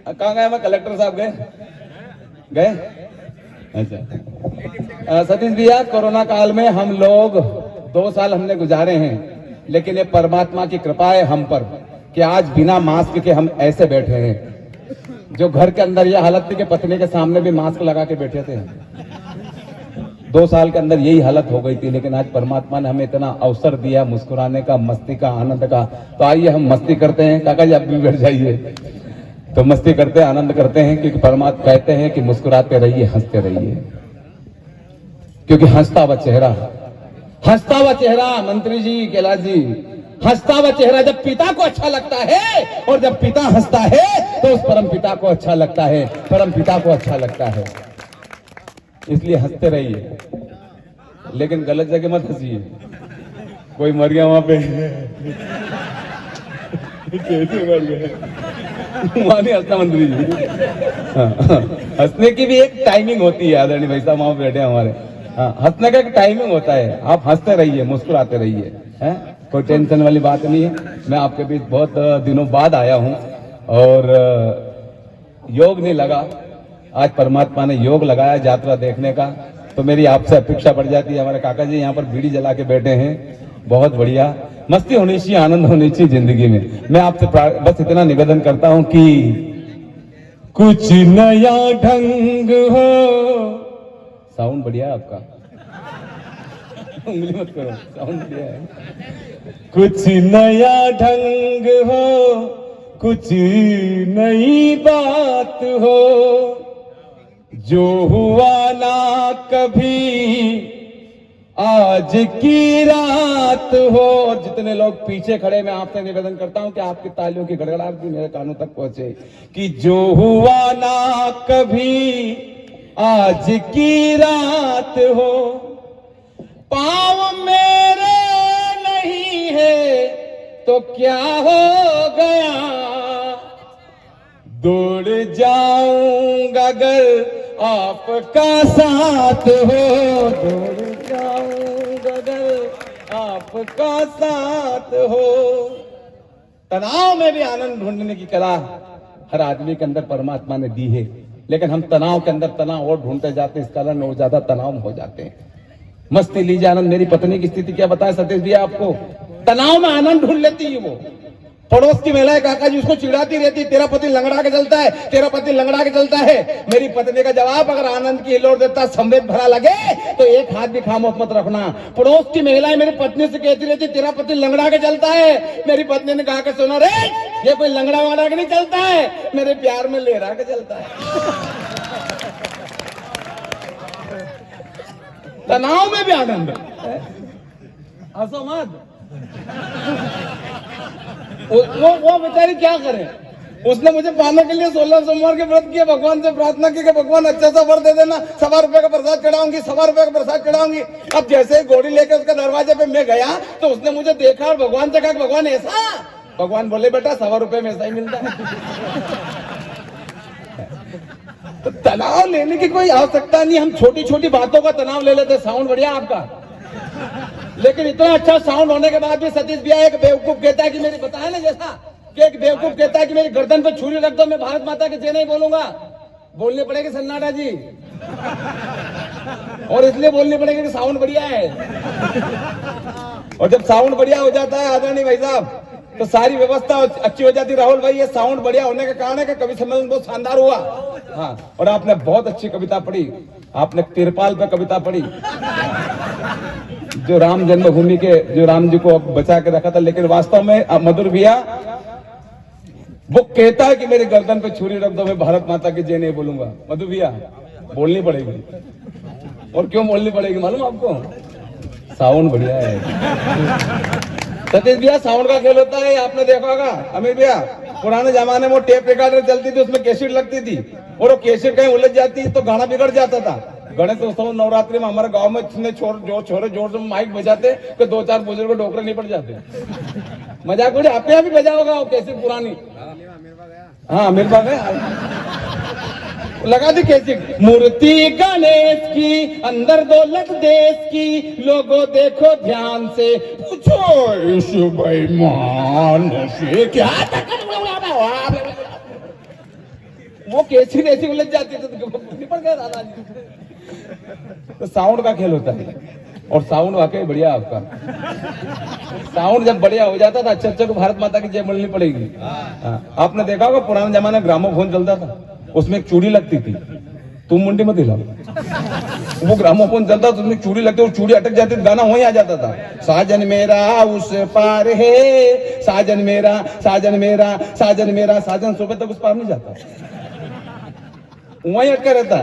कहाँ गए? मैं कलेक्टर साहब गए? अच्छा सतीश भैया, कोरोना काल में हम लोग 2 साल हमने गुजारे हैं, लेकिन ये परमात्मा की कृपा है हम पर कि आज बिना मास्क के हम ऐसे बैठे हैं। जो घर के अंदर यह हालत थी कि पत्नी के सामने भी मास्क लगा के बैठे थे, 2 साल के अंदर यही हालत हो गई थी, लेकिन आज परमात्मा ने हमें इतना अवसर दिया मुस्कुराने का, मस्ती का, आनंद का। तो आइए हम मस्ती करते हैं। काका जी आप भी बैठ जाइए, तो मस्ती करते हैं, आनंद करते हैं, क्योंकि परमात्मा कहते हैं कि मुस्कुराते रहिए, हंसते रहिए, क्योंकि हंसता हुआ चेहरा मंत्री जी, कैलाश जी, हंसता हुआ चेहरा जब पिता को अच्छा लगता है, और जब पिता हंसता है तो उस परम पिता को अच्छा लगता है, परम पिता को अच्छा लगता है। इसलिए हंसते रहिए, लेकिन गलत जगह मत हंसिए। कोई मर गया वहां पे, कैसे मर गए वहां नहीं हंसता मंत्री जी। हंसने की भी एक टाइमिंग होती है आदरणीय भाई साहब वहां बैठे हमारे। हंसने का एक टाइमिंग होता है। आप हंसते रहिए, मुस्कुराते रहिए, हैं? कोई टेंशन वाली बात नहीं है। मैं आपके बीच बहुत दिनों बाद आया हूं और योग नहीं लगा, आज परमात्मा ने योग लगाया यात्रा देखने का, तो मेरी आपसे अपेक्षा बढ़ जाती है। हमारे काका जी यहाँ पर बीड़ी जला के बैठे हैं, बहुत बढ़िया। मस्ती होनी चाहिए, आनंद होनी चाहिए जिंदगी में। मैं आपसे बस इतना निवेदन करता हूं कि कुछ नया ढंग हो। साउंड बढ़िया है आपका, उंगली मत करो, साउंड बढ़िया है। कुछ नया ढंग हो, कुछ नई बात हो, जो हुआ ना कभी आज की रात हो। और जितने लोग पीछे खड़े, मैं आपसे निवेदन करता हूं कि आपकी तालियों की गड़गड़ाहट भी मेरे कानों तक पहुंचे कि जो हुआ ना कभी आज की रात हो। पाँव मेरे नहीं है तो क्या हो गया, दौड़ जाऊंगा अगर आपका साथ हो, दौड़ जाऊंगा अगर आपका साथ हो। तनाव में भी आनंद ढूंढने की कला हर आदमी के अंदर परमात्मा ने दी है, लेकिन हम तनाव के अंदर तनाव और ढूंढते जाते हैं, इस कारण और ज्यादा तनाव हो जाते हैं। मस्ती लीजिए, आनंद। मेरी पत्नी की स्थिति क्या बताएं सतीश भैया आपको, तनाव में आनंद ढूंढ लेती है वो। पड़ोस की महिला है, काका जी, उसको चिढ़ाती रहती, तेरा पति लंगड़ा के चलता है, तेरा पति लंगड़ा के चलता है। मेरी पत्नी का जवाब अगर आनंद की हिलोर देता, संवेद भरा लगे, तो एक हाथ भी खामोश मत रखना। पड़ोस की महिला मेरी पत्नी से कहती रहती, तेरा पति लंगड़ा के चलता है। मेरी पत्नी ने कहा कि सुनो रे, ये कोई लंगड़ा वंगड़ा के नहीं चलता है, मेरे प्यार में लेरा के चलता है। तनाव में भी आनंद, हंसो मत। वो बेचारी क्या करे, उसने मुझे पाने के लिए 16 सोमवार के व्रत किए, भगवान से प्रार्थना की कि भगवान अच्छा सा वर दे देना, 1.25 रुपए का प्रसाद चढ़ाऊंगी, 1.25 रुपए का प्रसाद चढ़ाऊंगी। अब जैसे ही घोड़ी लेकर उसके दरवाजे पे मैं गया, तो उसने मुझे देखा और भगवान से कहा, भगवान ऐसा? भगवान बोले, बेटा 1.25 रुपए में ऐसा ही मिलता है। तो तनाव लेने की कोई आवश्यकता नहीं, हम छोटी छोटी बातों का तनाव ले लेते। साउंड बढ़िया आपका, लेकिन इतना अच्छा साउंड होने के बाद भी सतीश भैया, एक बेवकूफ कहता है कि मेरी, बताया ना जैसा कि एक बेवकूफ कहता है कि मेरी गर्दन पे छुरी रख दो, मैं भारत माता की जय नहीं बोलूंगा। बोलनी पड़ेगी सन्नाटा जी, और इसलिए बोलनी पड़ेगी कि साउंड बढ़िया है। और जब साउंड बढ़िया हो जाता है आदरणीय भाई साहब, तो सारी व्यवस्था अच्छी हो जाती। राहुल भाई, ये साउंड बढ़िया होने के कारण है कि कवि सम्मेलन बहुत शानदार हुआ। हाँ, और आपने बहुत अच्छी कविता पढ़ी, आपने तिरपाल पे कविता पढ़ी, जो राम जन्मभूमि के, जो राम जी को बचा के रखा था। लेकिन वास्तव में मधुर भैया, वो कहता है कि मेरे गर्दन पे छुरी रख दो, मैं भारत माता की जय नहीं बोलूंगा। मधु भैया, बोलनी पड़ेगी। और क्यों बोलनी पड़ेगी मालूम आपको? साउंड बढ़िया है। सतीश भैया, साउंड का खेल होता है, आपने देखा होगा। अमीर भैया, पुराने जमाने में टैप रिकॉर्डर चलती थी, उसमें कैसेट लगती थी, और वो कैसेट कहीं उलझ जाती तो गाना बिगड़ जाता था। गणेश उत्सव नवरात्रि में हमारे गांव में इतने छोरे जोर से माइक बजाते कि 2-4 बुजुर्ग डोकरे नहीं पड़ जाते। मजाक उड़े, आपके यहाँ भी बजा होगा वो कैसेट पुरानी। हाँ, अमीर बाग है, लगा दी कैसेट। मूर्ति गणेश की, अंदर दौलत देश की, लोगों देखो ध्यान से, पूछो इस बेईमान से क्या। वो कैसी ऐसी उलझ जाती है तो निपट गया दादाजी। तो साउंड का खेल होता है, और साउंड वाकई बढ़िया आपका। साउंड जब बढ़िया हो जाता था अच्छे अच्छे को भारत माता की जय बोलनी पड़ेगी। आपने देखा होगा पुराने जमाने में ग्रामोफोन चलता था, उसमें एक चूड़ी लगती थी, तुम मुंडी मत हिलाओ। वो ग्रामोफोन चलता था, उसमें चूड़ी लगती, और चूड़ी अटक जाती तो गाना वहीं आ जाता था। साजन मेरा उस पार है, साजन मेरा, साजन मेरा, साजन मेरा, साजन सुबह तक उस पार नहीं जाता, वहीं अटका रहता।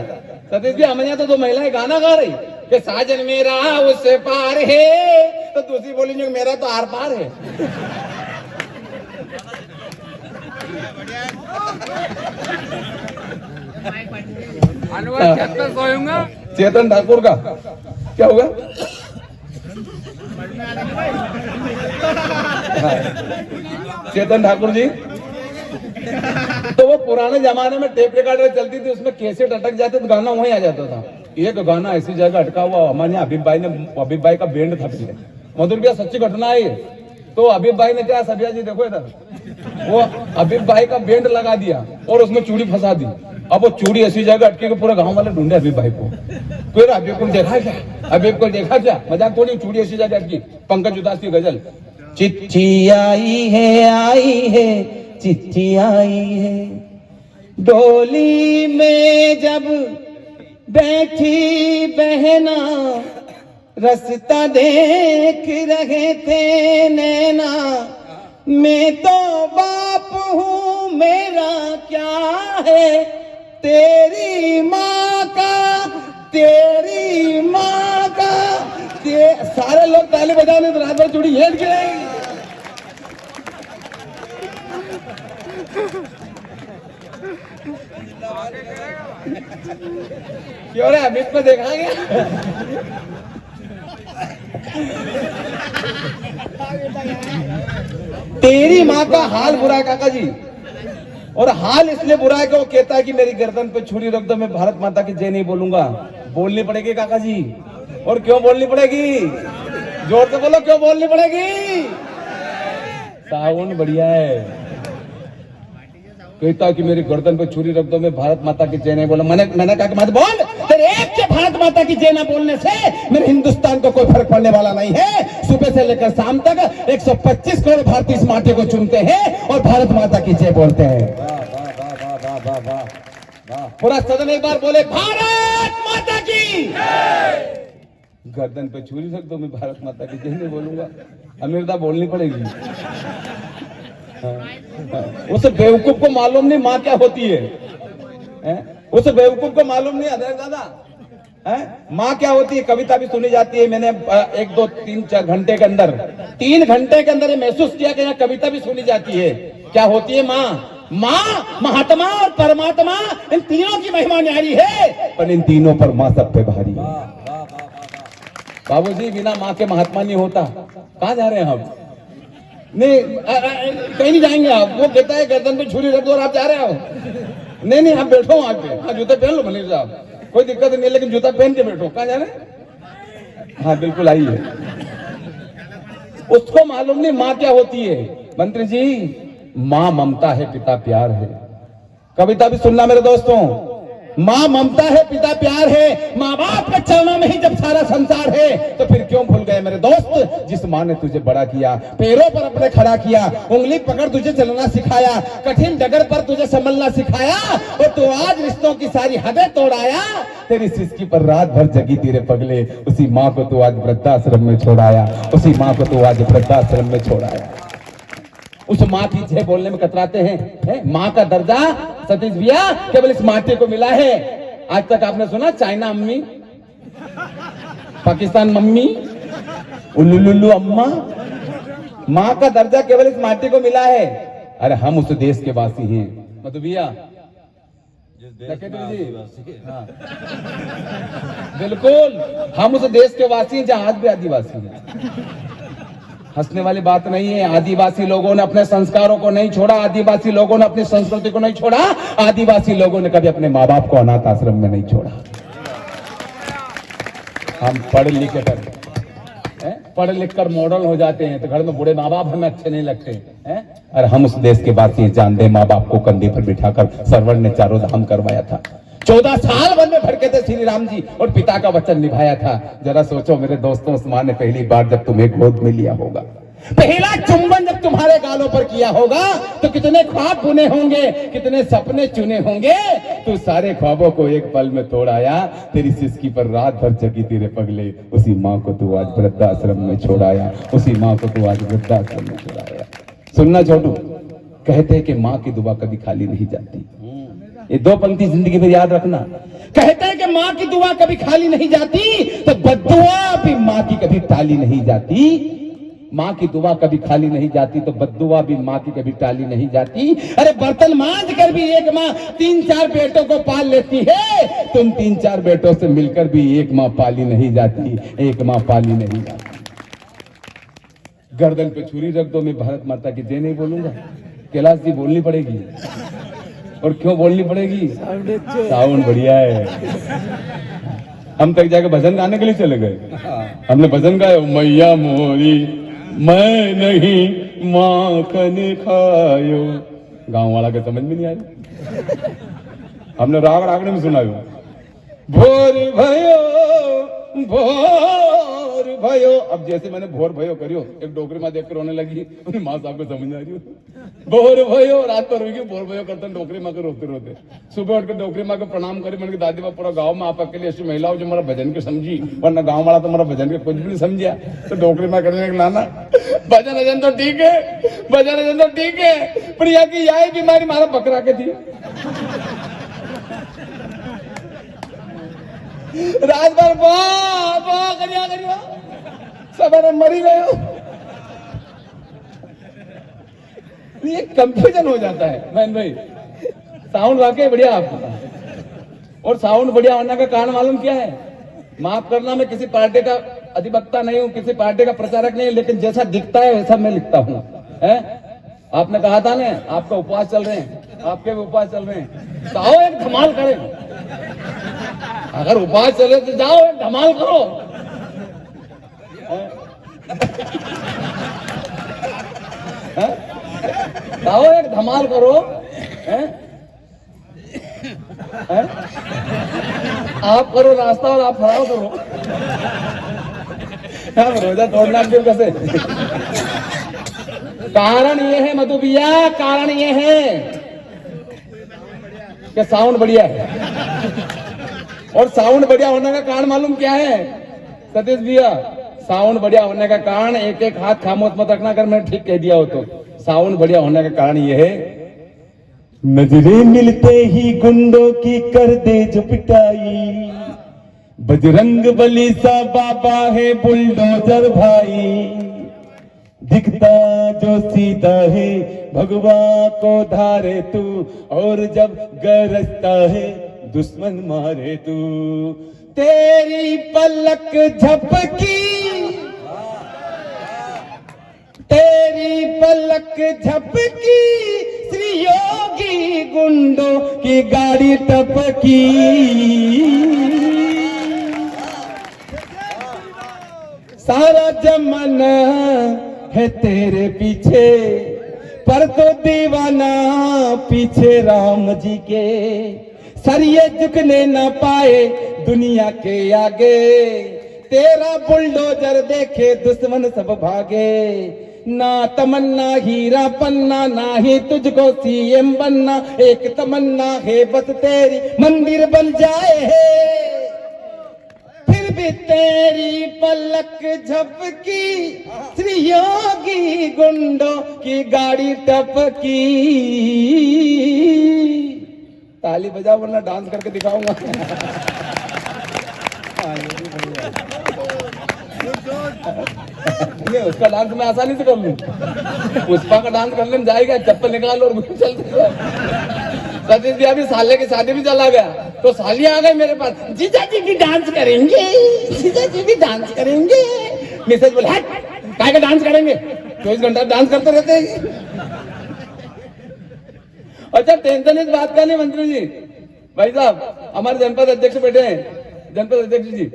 सतीश जी हमारे यहाँ तो दो महिलाएं गाना गा रही कि साजन मेरा उस पार है, तो दूसरी बोलेंगे मेरा तो आर पार है। चेतन ठाकुर का क्या होगा? चेतन ठाकुर जी, तो वो पुराने जमाने में टेप रिकॉर्डर चलती थी, उसमें कैसेट अटक जाते तो गाना वहीं आ जाता था। एक गाना ऐसी जगह अटका हुआ, हमारे हबीब भाई का बैंड था पहले। मधुर भैया सच्ची घटना है ये। तो हबीब भाई ने क्या, सबिया जी देखो इधर, वो हबीब भाई का बैंड लगा दिया और उसमें चूड़ी फंसा दी। अब वो चूड़ी ऐसी जगह अटके कि पूरे गांव वाले ढूंढे हबीब भाई को। फिर हबीब को देखा क्या, हबीब को देखा क्या, मजाक थोड़ी, चूड़ी ऐसी जगह अटकी। पंकज उदास की गजल, चिट्ठी आई है, चिट्ठी आई है, डोली में जब बैठी बहना, रास्ता देख रहे थे नैना, मैं तो बाप हूँ मेरा क्या है, तेरी माँ का, तेरी माँ का। सारे लोग ताली बजाने तो रात भर चूड़ी हेट गिराएंगे। क्यों रे, अमित को देखा गया? तेरी माँ का हाल बुरा है काका जी, और हाल इसलिए बुरा है कि वो कहता है कि मेरी गर्दन पे छुरी रख दो, मैं भारत माता की जय नहीं बोलूंगा। बोलनी पड़ेगी काका जी। और क्यों बोलनी पड़ेगी? जोर से बोलो, क्यों बोलनी पड़ेगी? साउंड बढ़िया है। कहता कि मेरी गर्दन पे छुरी रख दो, मैं भारत माता की जय नहीं बोला। मैंने कहा कि मत बोल, तेरे एक के भारत माता की जय ना बोलने से मेरे हिंदुस्तान को कोई फर्क पड़ने वाला नहीं है। सुबह से लेकर शाम तक 125 करोड़ भारतीय इस माटी को चुनते हैं और भारत माता की जय बोलते हैं। पूरा सदन एक बार बोले, भारत माता की। गर्दन पे छुरी रख दो, मैं भारत माता की जय नहीं बोलूंगा। अमीरता बोलनी पड़ेगी। उस बेवकूफ को मालूम नहीं माँ क्या होती है? उस बेवकूफ को मालूम नहीं है दादा, माँ क्या होती है। कविता भी सुनी जाती है। मैंने 1, 2, 3, 4 घंटे के अंदर, 3 घंटे के अंदर ये महसूस किया कि यहाँ कविता भी सुनी जाती है। क्या होती है माँ? माँ, महात्मा और परमात्मा, इन तीनों की महिमा न्यारी है, पर इन तीनों पर माँ सब पे भारी है। बाबूजी, बिना माँ के महात्मा नहीं होता। कहाँ जा रहे हैं हम? नहीं, कहीं नहीं जाएंगे आप। वो कहता है गर्दन पे छुरी रख दो और आप जा रहे हो। नहीं नहीं, आप बैठो वहां पे। हाँ, जूते पहन लो मनीष साहब, कोई दिक्कत नहीं है, लेकिन जूता पहन के बैठो। कहाँ जा रहे हैं? हाँ बिल्कुल, आइए। उसको मालूम नहीं माँ क्या होती है। मंत्री जी, माँ ममता है, पिता प्यार है। कविता भी सुनना मेरे दोस्तों। माँ ममता है, पिता प्यार है। माँ बाप के चरणों में ही जब सारा संसार है, तो फिर क्यों भूल गए मेरे दोस्त, जिस माँ ने तुझे बड़ा किया, पैरों पर अपने खड़ा किया, उंगली पकड़ तुझे चलना सिखाया, कठिन डगर पर तुझे संभलना सिखाया, और तू आज रिश्तों की सारी हदें तोड़ाया। तेरी सिसकी पर रात भर जगी तेरे पगले, उसी माँ को तू आज वृद्धाश्रम में छोड़ाया, उसी माँ को तू आज वृद्धाश्रम में छोड़ाया। उस माँ की जय बोलने में कतराते हैं। माँ का दर्जा सतीश भैया केवल इस माटी को मिला है। आज तक आपने सुना चाइना अम्मी, पाकिस्तान मम्मी, उल्लू अम्मा? माँ का दर्जा केवल इस माटी को मिला है। अरे हम उस देश के वासी हैं मधु भैया, हाँ बिल्कुल, हम उस देश के वासी हैं जहाँ आज भी आदिवासी हैं। हंसने वाली बात नहीं है। आदिवासी लोगों ने अपने संस्कारों को नहीं छोड़ा, आदिवासी लोगों ने अपनी संस्कृति को नहीं छोड़ा, आदिवासी लोगों ने कभी अपने माँ बाप को अनाथ आश्रम में नहीं छोड़ा। हम पढ़ लिखे कर पढ़ लिख कर मॉडल हो जाते हैं, तो घर में बूढ़े माँ बाप हमें अच्छे नहीं लगते हैं। और हम उस देश के वासी जानते, माँ बाप को कंधे पर बिठाकर सरवर ने चारों धाम करवाया था। 14 साल वन में भटके थे श्री राम जी और पिता का वचन निभाया था। जरा सोचो मेरे दोस्तों, उस माँ ने पहली बार जब तुम्हें गोद में लिया होगा, पहला चुंबन जब तुम्हारे गालों पर किया होगा, तो कितने ख्वाब बुने होंगे, कितने सपने चुने होंगे। तू सारे ख्वाबों को एक पल में तोड़ आया। तेरी सिसकी पर रात भर जगी तेरे पगले, उसी माँ को तू आज वृद्धाश्रम में छोड़ाया, उसी माँ को तू आज वृद्धाश्रम में छोड़ाया। सुनना छोटू, कहते हैं कि माँ की दुआ कभी खाली नहीं जाती। ये 2 पंक्ति जिंदगी में याद रखना। कहते हैं कि माँ की दुआ कभी खाली नहीं जाती, तो बद्दुआ भी माँ की कभी टाली नहीं जाती। माँ की दुआ कभी खाली नहीं जाती, तो बद्दुआ भी माँ की कभी टाली नहीं जाती। अरे बर्तन मांज कर भी एक माँ 3-4 बेटों को पाल लेती है। तुम 3-4 बेटों से मिलकर भी एक माँ पाली नहीं जाती, एक माँ पाली नहीं जाती। गर्दन पे छुरी रख दो, मैं भारत माता की जय नहीं बोलूंगा। कैलाश जी बोलनी पड़ेगी। और क्यों बोलनी पड़ेगी? साउंड बढ़िया है। हम तक जाके भजन गाने के लिए चले गए। हमने भजन गाया, मैया मोरी मैं नहीं माखन खायो। गांव वाला के समझ में नहीं आया। हमने राग रागने में सुनायो, भोर भयो। अब जैसे मैंने भोर भयो करियो, एक डोकरी माँ देख कर रोने लगी। माँ साहब को समझ आ रही हो, भोर भयो। रात पर रोगी, भोर भयो करते डोकरी माँ को रोते रोते। सुबह उठकर डोकरी माँ को प्रणाम करी। मैंने दादी माँ पूरा गाँव में आप अकेले ऐसी महिला हो जो हमारा भजन के समझी, वरना गाँव वाला तो हमारा भजन के कुछ भी नहीं समझा। तो डोकरी माँ करने के लाना, भजन तो ठीक है, भजन तो ठीक है, पर यहाँ की यही बीमारी हमारा बकरा के थी। रात भर करिया सवेरे मरी गए। ये कंफ्यूजन हो जाता है मैन भाई। साउंड वाकई बढ़िया आपका, और साउंड बढ़िया होने का कारण मालूम क्या है? माफ करना, मैं किसी पार्टी का अधिवक्ता नहीं हूँ, किसी पार्टी का प्रचारक नहीं, लेकिन जैसा दिखता है वैसा मैं लिखता हूँ। आपने कहा था ना आपका उपवास चल रहे हैं, आपके भी उपवास चल रहे हैं, तो आओ एक धमाल करें। अगर उपवास चले तो जाओ एक धमाल करो। आओ एक धमाल करो। आप करो नाश्ता और आप फराव करो। रोजा तोड़ना क्यों कैसे? कारण ये है मधु भैया, कारण ये है कि साउंड बढ़िया है। और साउंड बढ़िया होने का कारण मालूम क्या है सतीश भैया? साउंड बढ़िया होने का कारण, एक एक हाथ खामोश मत रखना अगर मैंने ठीक कह दिया हो तो। साउंड बढ़िया होने का कारण ये है, नजरें मिलते ही गुंडों की कर दे जो पिटाई, बजरंग बली सा बाबा है बुलडोजर भाई, दिखता जो सीधा है भगवान को धारे तू, और जब गरजता है दुश्मन मारे तू। तेरी पलक झपकी, तेरी पलक झपकी, श्री योगी गुंडों की गाड़ी टपकी। सारा जमाना है तेरे पीछे, पर तो दीवाना पीछे राम जी के। सर ये झुकने न पाए दुनिया के आगे, तेरा बुलडोजर देखे दुश्मन सब भागे। ना तमन्ना हीरा पन्ना, ना ही तुझको सीएम बनना, एक तमन्ना है बस तेरी मंदिर बन जाए है। फिर भी तेरी पलक झपकी, श्री योगी गुंडों की गाड़ी टपकी। ताली बजाओ वरना डांस करके दिखाऊंगा। ये उसका डांस मैं आसानी से कर लूं, पुष्पा का डांस करने में जाएगा, चप्पल निकाल और चलते। सतीश जी अभी साले की शादी भी चला गया तो सालियां आ गई मेरे पास, जीजा जी भी डांस करेंगे, जीजा जी भी डांस करेंगे। मिसेज बोले काय का डांस करेंगे, 24 घंटा डांस करते रहते हैं। अच्छा टेंशन इस बात का नहीं मंत्री जी, भाई साहब हमारे जनपद अध्यक्ष बैठे हैं, जनपद अध्यक्ष जी,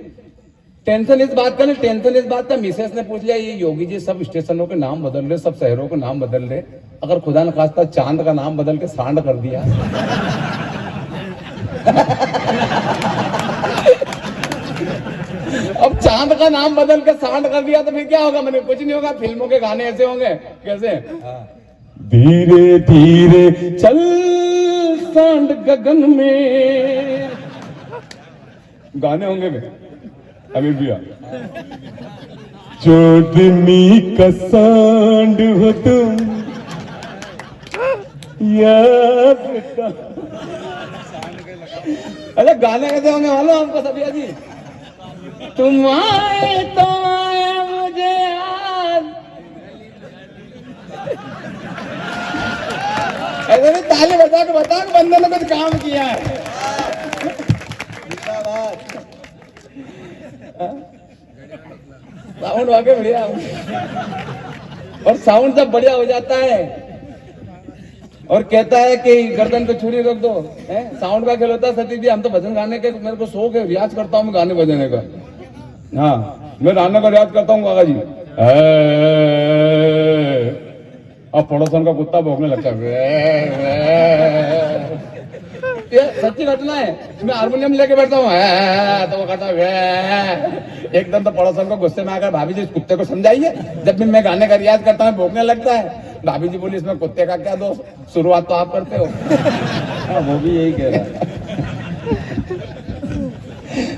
टेंशन इस बात का नहीं, टेंशन इस बात का मिसेस ने पूछ लिया, ये योगी जी सब स्टेशनों के नाम बदल रहे, सब शहरों के नाम बदल रहे, अगर खुदा न खास्ता चांद का नाम बदल के सांड कर दिया अब चांद का नाम बदल के सांड कर दिया तो फिर क्या होगा? मैंने कुछ नहीं होगा, फिल्मों के गाने ऐसे होंगे कैसे, धीरे धीरे चल सांड गगन में, गाने होंगे वे अभी भैया, चोदनी का सांड हो तुम याद बेटा। अरे गाने कैसे होंगे मालूम आपको सबिया जी? तुम आए तो आए मुझे याद, ऐसे भी ताली बजा के बता कि बंदे ने कुछ काम किया है। साउंड वाकई बढ़िया, और साउंड जब बढ़िया हो जाता है और कहता है कि गर्दन पे छुरी रख दो, साउंड का खेल होता है। सतीश जी हम तो भजन गाने के, मेरे को शौक है, रियाज करता हूँ मैं गाने बजाने का। हाँ मैं गाने का रियाज करता हूँ काका जी। अब पड़ोसन का कुत्ता भौंकने लगता है, ये सच्ची घटना है। मैं हारमोनियम लेके बैठता हूँ तो वो कहता है, एकदम तो पड़ोसन को गुस्से में आकर भाभी जी इस कुत्ते को समझाइए। जब भी मैं गाने का रियाज करता हूँ भौंकने लगता है। भाभी जी बोली इसमें कुत्ते का क्या दोष, शुरुआत तो आप करते हो। वो भी यही कह रहा है।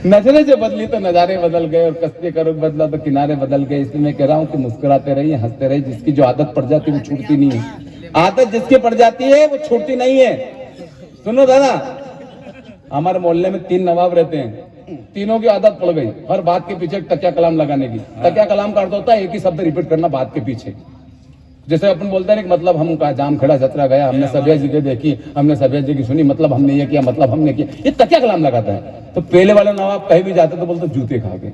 नजरें जो बदली तो नजारे बदल गए, और कस्बे का रुख बदला तो किनारे बदल गए। इसलिए मैं कह रहा हूँ कि मुस्कुराते रहिए, हंसते रहिए। जिसकी जो आदत पड़ जाती है वो छूटती नहीं है। आदत जिसकी पड़ जाती है वो छूटती नहीं है। सुनो दादा, हमारे मोहल्ले में 3 नवाब रहते हैं, तीनों की आदत पड़ गई हर बात के पीछे तकिया कलाम लगाने की। तकिया कलाम का अर्थ होता है एक ही शब्द रिपीट करना बात के पीछे। जैसे अपन बोलते हैं कि मतलब हम का जाम खड़ा जतरा गया, हमने सभ्या जी की देखी, हमने सभ्या जी की सुनी, मतलब हमने ये किया, मतलब हमने किया, ये तकिया कलाम लगाता है। तो पहले वाले नवाब कहीं भी जाते तो बोलते जूते खा के,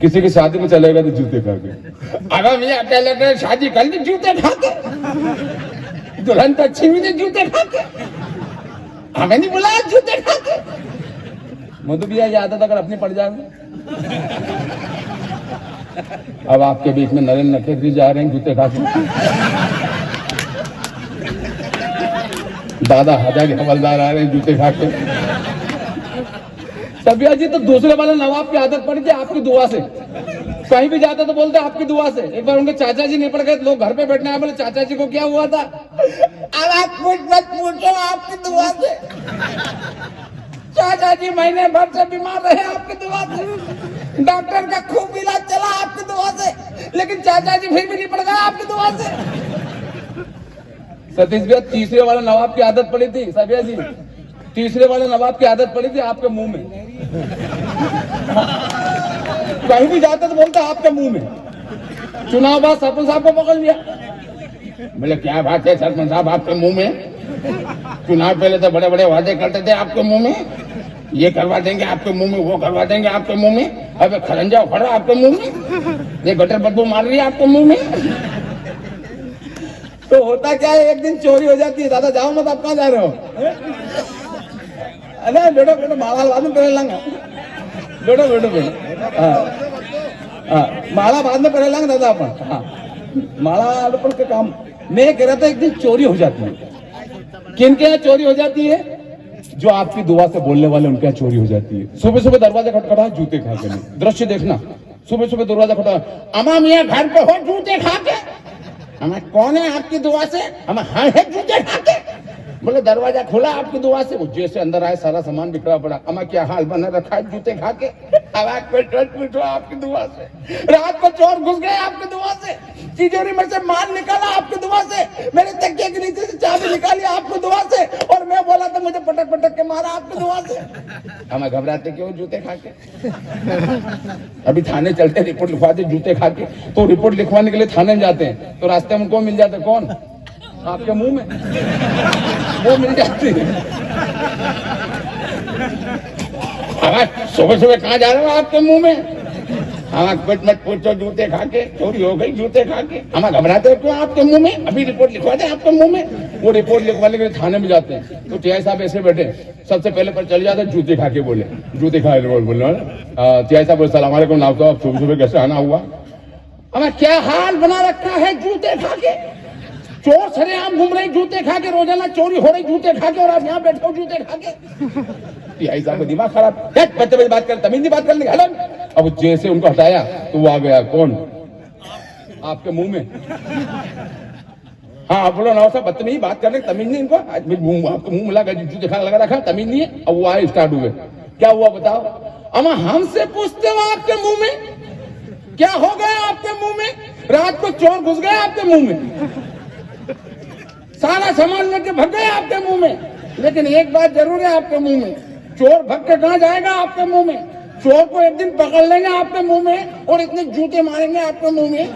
किसी की शादी में चलेगा तो जूते खा के। अगर मैं अकेले शादी कर ली जूते खा के, दुल्हन तो अच्छी हुई जूते खा के, हमें नहीं बुलाया जूते खा के। मधु भैया ये आदत अगर अपनी पड़ जाए। अब आपके बीच में नरेंद्र नखेत्री जा रहे हैं जूते खा के। दादा हाजा के हवलदार आ रहे हैं जूते खा के। सबिया जी तो दूसरे वाले नवाब की आदत पड़ी थी आपकी दुआ से। कहीं भी जाते तो बोलते आपकी दुआ से। एक बार उनके चाचा जी निपट गए, लोग घर पे बैठने आए, बोले चाचा जी को क्या हुआ था? अब आप कुछ मत पूछो, आपकी दुआ से। चाचा जी महीने भर से बीमार रहे आपकी दुआ से, डॉक्टर का खूब इलाज चला आपकी दुआ से, लेकिन चाचा जी फिर भी निपट गए आपकी दुआ से। सतीश भैया तीसरे वाले नवाब की आदत पड़ी थी, सबिया जी तीसरे वाले नवाब की आदत पड़ी थी आपके मुंह में। कहीं भी जाते तो बोलते आपके मुंह में। चुनाव बाद सरपंच साहब को पकड़ लिया, बोले क्या बात है सरपंच साहब आपके मुंह में? चुनाव पहले तो बड़े बड़े वादे करते थे आपके मुंह में, ये करवा देंगे आपके मुंह में, वो करवा देंगे आपके मुंह में, अब खरंजा उखड़ रहा आपके मुंह में, ये गटर बदबू मार रही है आपके मुंह में। तो होता क्या है, एक दिन चोरी हो जाती है। दादा जाओ मत, आप कहाँ जा रहे हो? अरे बेटो बेटो माला बाद में पहले लांगा, बेटो बेटो बेटो माला बाद में पहले लांगा दादा अपन। हाँ माला अर्पण के काम मैं कह रहा था। एक दिन चोरी हो जाती है। किन के यहाँ चोरी हो जाती है? जो आपकी दुआ से बोलने वाले उनके यहाँ चोरी हो जाती है। सुबह सुबह दरवाजा खटखटा, जूते खा के। दृश्य देखना, सुबह सुबह दरवाजा खटखटा, अमा मियाँ घर पे हो जूते खा के? हमें कौन है आपकी दुआ से? हमें हाँ है जूते खा के। बोले दरवाजा खोला आपकी दुआ से, वो जैसे अंदर आए सारा सामान बिखरा पड़ा। अमा क्या हाल बना रखा है जूते खा के? आवाज पे पीटो आपकी दुआ से। रात को चोर घुस गए आपकी दुआ से, तिजोरी में से माल निकाला आपकी दुआ से, मेरे तकिए के नीचे से चाबी निकाली आपकी दुआ से, और मैं बोला तो मुझे पटक पटक के मारा आपकी दुआ से। हमें घबराते क्यों जूते खा के? अभी थाने चलते रिपोर्ट लिखवाते जूते खा के। तो रिपोर्ट लिखवाने के लिए थाने में जाते हैं तो रास्ते में उनको मिल जाते, कौन? आपके मुंह में वो मिल जाती है। सुबह सुबह कहाँ जा रहे हो आपके मुंह में? हाँ कुछ मत पूछो, जूते खा के चोरी हो गई, जूते खा के। हम घबराते हो क्यों आपके मुंह में? अभी रिपोर्ट लिखवा दे आपके मुंह में। वो रिपोर्ट लिखवाने के लिए थाने में जाते हैं तो टीआई साहब ऐसे बैठे, सबसे पहले पर चले जाते जूते खा के बोले, जूते खा के बोले। टीआई साहब बोले सलाम वालेकुम, नाम साहब सुबह सुबह कैसे आना हुआ? हमें क्या हाल बना रखा है जूते खा के। चोर सरेआम घूम रहे जूते खा के, रोजाना चोरी हो रही जूते खा के, और आप यहाँ बैठे हो जूते खा के। टीआई साहब का दिमाग खराब, बच्चे बच्चे बात कर, तमीज बात करने का। अब जैसे उनको हटाया तो वो आ गया, कौन? आपके मुंह में। हाँ आप बोलो ना साहब, बदतमीजी बात करने तमीज नहीं इनको। आपको मुंह मिला जूते खा लगा रखा, तमीज नहीं है। अब वो आए, स्टार्ट हुए, क्या हुआ बताओ? अमा हमसे पूछते हो आपके मुंह में क्या हो गया? आपके मुंह में रात को चोर घुस गए आपके मुंह में, सारा सामान लेके भग गए आपके मुंह में। लेकिन एक बात जरूर है, आपके मुंह में चोर भग के कहां जाएगा? आपके मुंह में। चोर को एक दिन पकड़ लेंगे आपके मुंह में, और इतने जूते मारेंगे आपके मुंह में,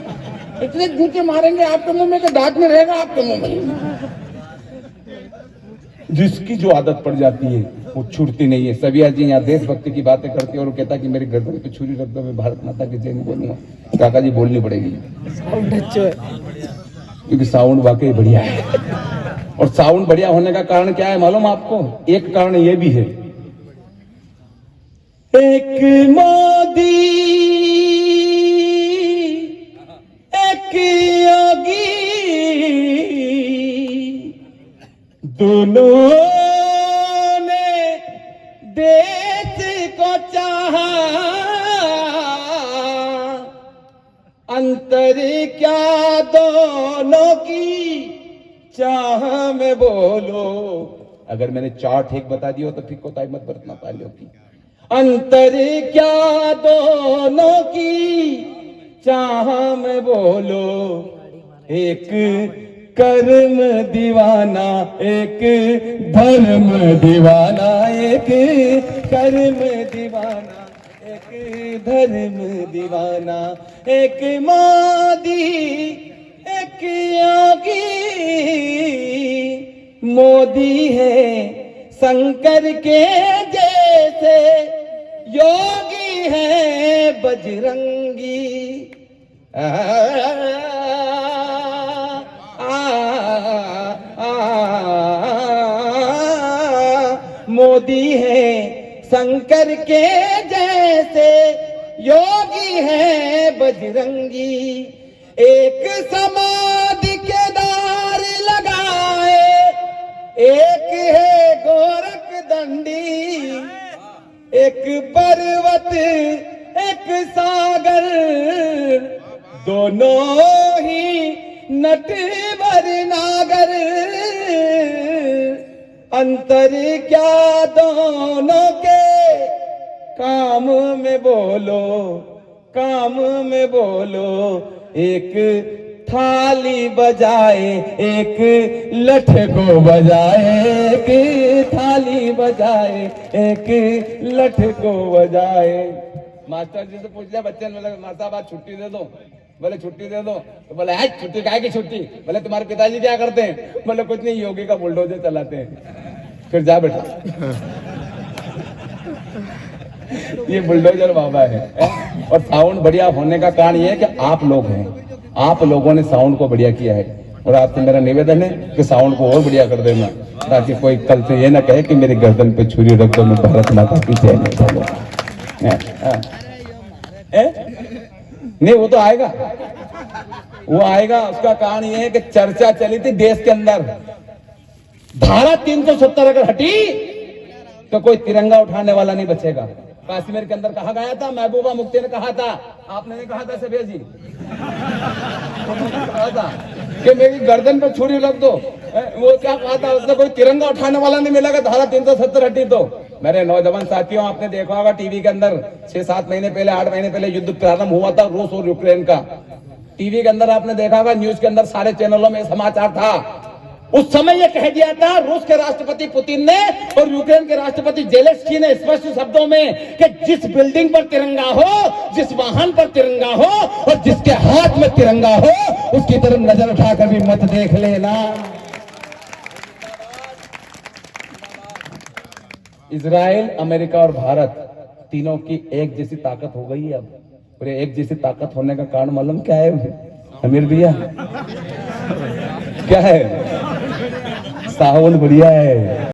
इतने जूते मारेंगे आपके मुंह में कि दांत में रहेगा आपके मुंह में। जिसकी जो आदत पड़ जाती है वो छूटती नहीं है। सबिया जी यहाँ देशभक्ति की बातें करती है और कहता कि मेरी गर्दन पे छुरी रख दो, मैं भारत माता की जय नहीं बोलूंगा। काका जी बोलनी पड़ेगी, क्योंकि साउंड वाकई बढ़िया है। और साउंड बढ़िया होने का कारण क्या है मालूम आपको? एक कारण ये भी है, एक मोदी एक योगी, दोनों ने देश को चाहा, अंतर क्या दोनों की चाह में बोलो। अगर मैंने चार ठीक बता दिया तो फिर कोताही मत बरतना तालियों की। अंतर क्या दोनों की चाह में बोलो, एक कर्म दीवाना एक धर्म दीवाना, एक कर्म दीवाना एक धर्म दीवाना, एक मोदी एक योगी। मोदी है शंकर के जैसे, योगी है बजरंगी। मोदी है शंकर के जैसे, योगी है बजरंगी। एक समाधि के दार लगाए, एक है गोरख दंडी, एक पर्वत एक सागर, दोनों ही नटवर नागर। अंतर क्या दोनों के काम में बोलो, काम में बोलो। एक थाली बजाए एक लठ को बजाए, एक थाली बजाए एक लठ को बजाए। मास्टर जी से पूछ लिया बच्चे ने, मास्टर साहब आज छुट्टी दे दो। बोले छुट्टी दे दो, तो बोले है छुट्टी काहे की छुट्टी? बोले तुम्हारे पिताजी क्या करते हैं? बोले कुछ नहीं, योगी का बुलडोजर चलाते हैं। फिर जा बेटा, ये बुलडोजर बाबा है। और साउंड बढ़िया होने का कारण ये है कि आप लोग हैं, आप लोगों ने साउंड को बढ़िया किया है। और आपसे मेरा निवेदन है कि साउंड को और बढ़िया कर देना, ताकि कोई कल से ये ना कहे कि मेरी गर्दन पे छुरी रख दो, मैं भारत माता की जय नहीं बोलूंगा। नहीं वो तो आएगा, वो आएगा। उसका कारण ये है कि चर्चा चली थी देश के अंदर, धारा 370 अगर हटी तो कोई तिरंगा उठाने वाला नहीं बचेगा। कश्मीर के अंदर कहा गया था, महबूबा मुफ्ती ने कहा था, आपने नहीं कहा था सबिया जी? कहा था कि मेरी गर्दन पर छुरी रख दो। वो क्या कहा था उसने? कोई तिरंगा उठाने वाला नहीं मिलेगा धारा 370 हटी तो। मेरे नौजवान साथियों, आपने देखा होगा टीवी के अंदर 6-7 महीने पहले, 8 महीने पहले युद्ध प्रारंभ हुआ था रूस और यूक्रेन का। टीवी के अंदर आपने देखा होगा, न्यूज के अंदर सारे चैनलों में समाचार था। उस समय यह कह दिया था रूस के राष्ट्रपति पुतिन ने और यूक्रेन के राष्ट्रपति जेलेंस्की ने स्पष्ट शब्दों में कि जिस बिल्डिंग पर तिरंगा हो, जिस वाहन पर तिरंगा हो और जिसके हाथ में तिरंगा हो, उसकी तरफ नजर उठाकर भी मत देख लेना। इजराइल, अमेरिका और भारत तीनों की एक जैसी ताकत हो गई है अब। और ये एक जैसी ताकत होने का कारण मालूम क्या है अमीर भैया? क्या है? सावन बढ़िया है।